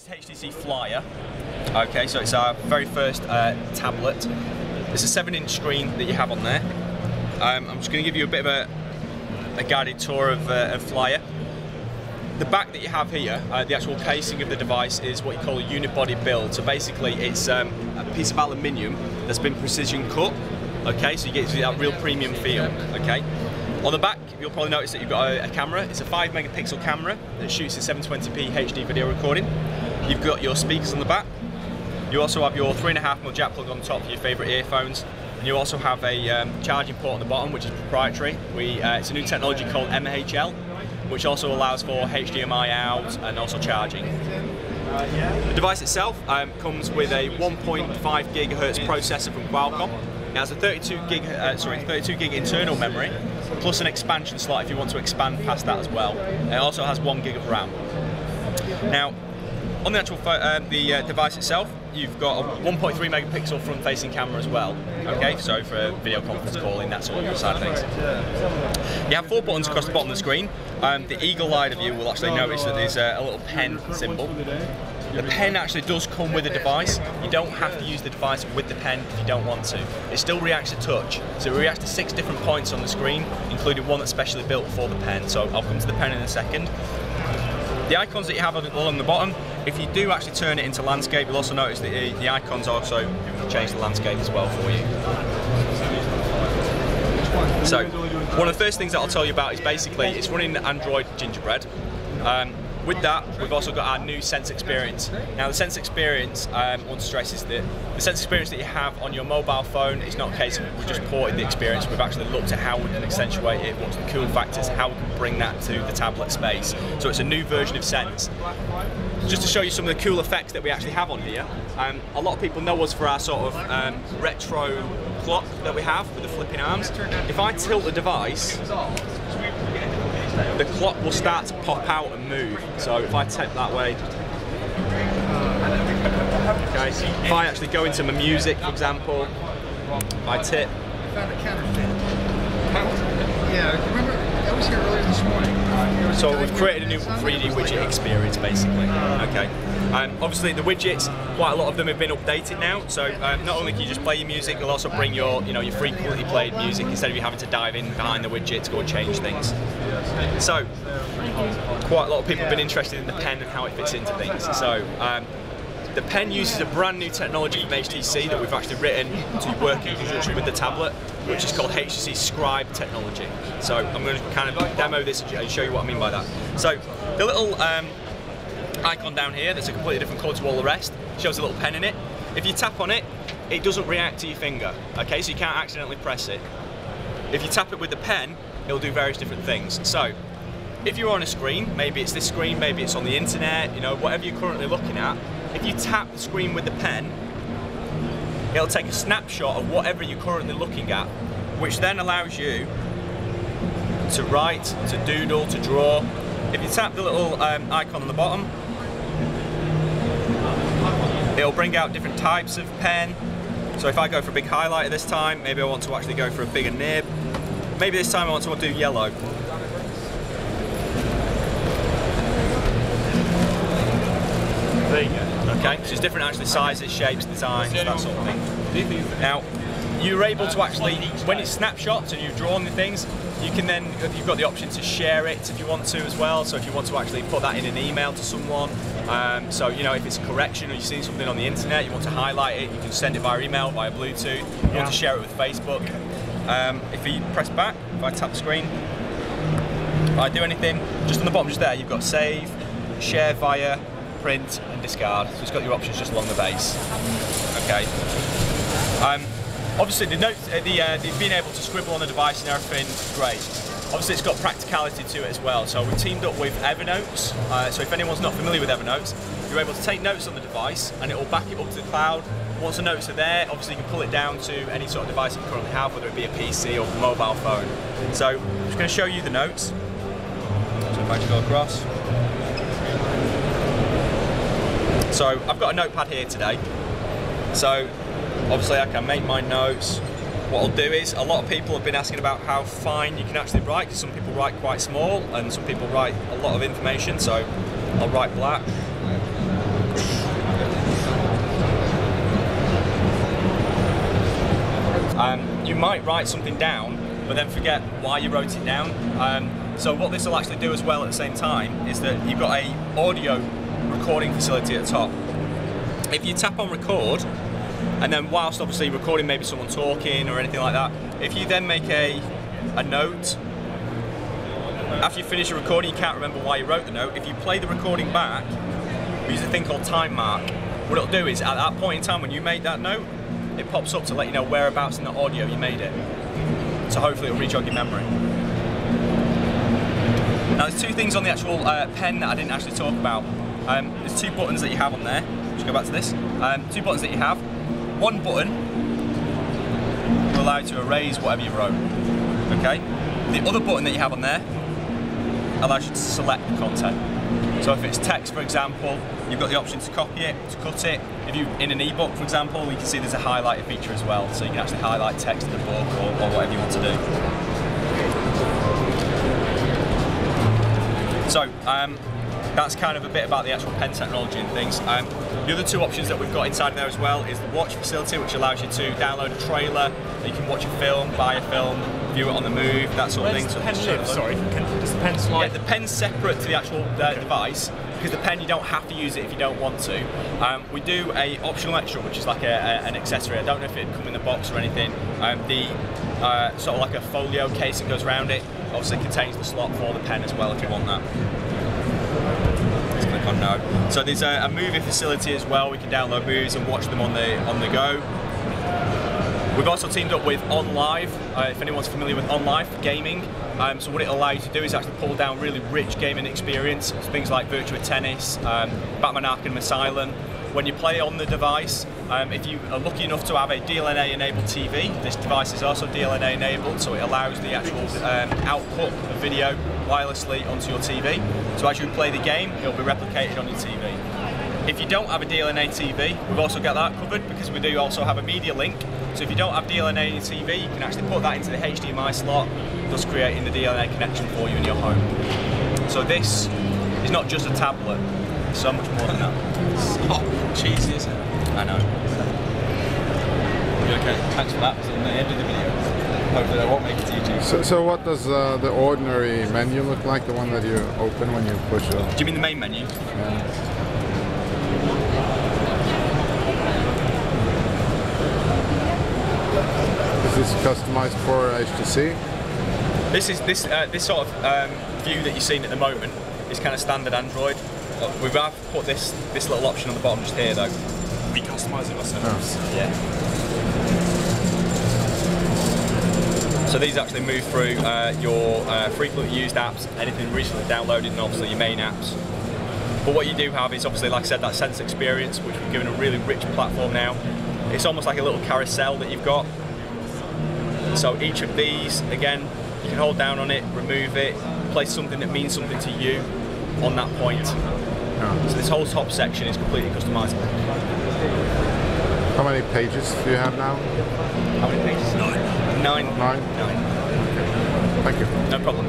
This is HTC Flyer. Okay, so it's our very first tablet. It's a 7-inch screen that you have on there. I'm just going to give you a bit of a guided tour of Flyer. The back that you have here, the actual casing of the device, is what you call a unibody build. So basically it's a piece of aluminium that's been precision cut. Okay, so you get that real premium feel. Okay. On the back, you'll probably notice that you've got a camera. It's a 5 megapixel camera that shoots in 720p HD video recording. You've got your speakers on the back. You also have your 3.5mm jack plug on top for your favourite earphones. And you also have a charging port on the bottom, which is proprietary. It's a new technology called MHL, which also allows for HDMI out and also charging. The device itself comes with a 1.5 GHz processor from Qualcomm. It has a 32 gig internal memory, plus an expansion slot if you want to expand past that as well. It also has 1 gig of RAM. Now, on the actual device itself, you've got a 1.3 megapixel front-facing camera as well. Okay, so for video conference calling, that sort of side of things. You have 4 buttons across the bottom of the screen. The eagle-eyed of you will actually notice that there's a little pen symbol. The pen actually does come with the device. You don't have to use the device with the pen if you don't want to. It still reacts to touch. So it reacts to 6 different points on the screen, including one that's specially built for the pen. So I'll come to the pen in a second. The icons that you have along the bottom, if you do actually turn it into landscape, you'll also notice that the icons also change the landscape as well for you. So, one of the first things that I'll tell you about is basically it's running Android Gingerbread. With that, we've also got our new Sense experience. Now the Sense experience, I want to stress, is that the Sense experience that you have on your mobile phone, it's not a case of we've just ported the experience, we've actually looked at how we can accentuate it, what's the cool factors, how we can bring that to the tablet space. So it's a new version of Sense. Just to show you some of the cool effects that we actually have on here, a lot of people know us for our sort of retro clock that we have with the flipping arms. If I tilt the device, the clock will start to pop out and move. So if I tap that way, okay, if I actually go into my music, for example, if I tip. Yeah, remember, I was here earlier this morning. So we've created a new 3D widget experience, basically. Okay. Obviously, the widgets, quite a lot of them have been updated now. So not only can you just play your music, you'll also bring your frequently played music instead of you having to dive in behind the widget to go and change things. So quite a lot of people have been interested in the pen and how it fits into things. So the pen uses a brand new technology from HTC that we've actually written to work in conjunction with the tablet, which is called HTC Scribe technology. So I'm going to kind of demo this and show you what I mean by that. So the little icon down here that's a completely different colour to all the rest shows a little pen in it. If you tap on it, it doesn't react to your finger, okay, so you can't accidentally press it. If you tap it with the pen, it'll do various different things. So if you're on a screen, maybe it's this screen, maybe it's on the internet, whatever you're currently looking at, if you tap the screen with the pen, it'll take a snapshot of whatever you're currently looking at, which then allows you to write, to doodle, to draw. If you tap the little icon on the bottom, it'll bring out different types of pen. So if I go for a big highlighter this time, maybe I want to actually go for a bigger nib. Maybe this time I want to do yellow. There you go. Okay, so it's different actually sizes, shapes, designs, that sort of thing. Now, you're able to actually, when it's snapshots and you've drawn the things, you can then, you've got the option to share it if you want to as well. So if you want to actually put that in an email to someone, so if it's a correction or you've seen something on the internet, you want to highlight it, you can send it via email, via Bluetooth. You want to share it with Facebook. If you press back, if I tap the screen, if I do anything, just on the bottom just there, you've got save, share via, print and discard. So it's got your options just along the base. Okay. Obviously the notes, being able to scribble on the device and everything, great. Obviously it's got practicality to it as well. So we've teamed up with Evernote. So if anyone's not familiar with Evernote, you're able to take notes on the device and it will back it up to the cloud. Once the notes are there, obviously you can pull it down to any sort of device you currently have, whether it be a PC or a mobile phone. So I'm just going to show you the notes. So if I just go across. So I've got a notepad here today. So obviously I can make my notes. What I'll do is, a lot of people have been asking about how fine you can actually write, because some people write quite small and some people write a lot of information, so I'll write black. might write something down, but then forget why you wrote it down. So what this will actually do as well at the same time is that you've got a audio recording facility at the top. If you tap on record, and then whilst obviously recording maybe someone talking or anything like that, if you then make a note, after you finish your recording, you can't remember why you wrote the note. If you play the recording back, we use a thing called time mark. What it'll do is at that point in time when you made that note, it pops up to let you know whereabouts in the audio you made it. So hopefully it'll re-jog your memory. Now there's two things on the actual pen that I didn't actually talk about. There's two buttons that you have on there. Just go back to this. Two buttons that you have. One button will allow you to erase whatever you wrote. Okay? The other button that you have on there allows you to select the content. So if it's text, for example, you've got the option to copy it, to cut it. If you're in an ebook, for example, you can see there's a highlighter feature as well, so you can actually highlight text in the book or whatever you want to do. So that's kind of a bit about the actual pen technology and things. The other two options that we've got inside there as well is the watch facility, which allows you to download a trailer, you can watch a film, buy a film, view it on the move, that sort of thing. So pen live? Sorry, does the pen slide? Yeah, the pen's separate to the actual device, because the pen you don't have to use it if you don't want to. We do a optional extra, which is like an accessory. I don't know if it'd come in the box or anything. Sort of like a folio case that goes around it, obviously contains the slot for the pen as well if you want that. Let's click on no. So there's a movie facility as well. We can download movies and watch them on the go. We've also teamed up with OnLive, if anyone's familiar with OnLive for gaming. So what it allows you to do is actually pull down really rich gaming experience, things like Virtua Tennis, Batman Arkham Asylum. When you play on the device, if you are lucky enough to have a DLNA enabled TV, this device is also DLNA enabled, so it allows the actual output of video wirelessly onto your TV. So as you play the game, it'll be replicated on your TV. If you don't have a DLNA TV, we've also got that covered because we do also have a media link. So if you don't have DLNA in your TV, you can actually put that into the HDMI slot, thus creating the DLNA connection for you in your home. So this is not just a tablet, it's so much more than that. Oh, cheesy, isn't it? I know. Okay, thanks for that. That's the end of the video. Hopefully I won't make it to YouTube. So what does the ordinary menu look like, the one that you open when you push it? Do you mean the main menu? Yeah. Is this customized for HTC? This sort of view that you're seeing at the moment is kind of standard Android. We've put this little option on the bottom just here though. We customise it ourselves. Oh. Yeah. So these actually move through your frequently used apps, anything recently downloaded, and obviously your main apps. But what you do have is obviously, like I said, that sense experience, which we've given a really rich platform now. It's almost like a little carousel that you've got. So each of these, again, you can hold down on it, remove it, place something that means something to you on that point. Oh. So this whole top section is completely customizable. How many pages do you have now? How many pages? 9. 9. 9? 9. Okay. Thank you. No problem.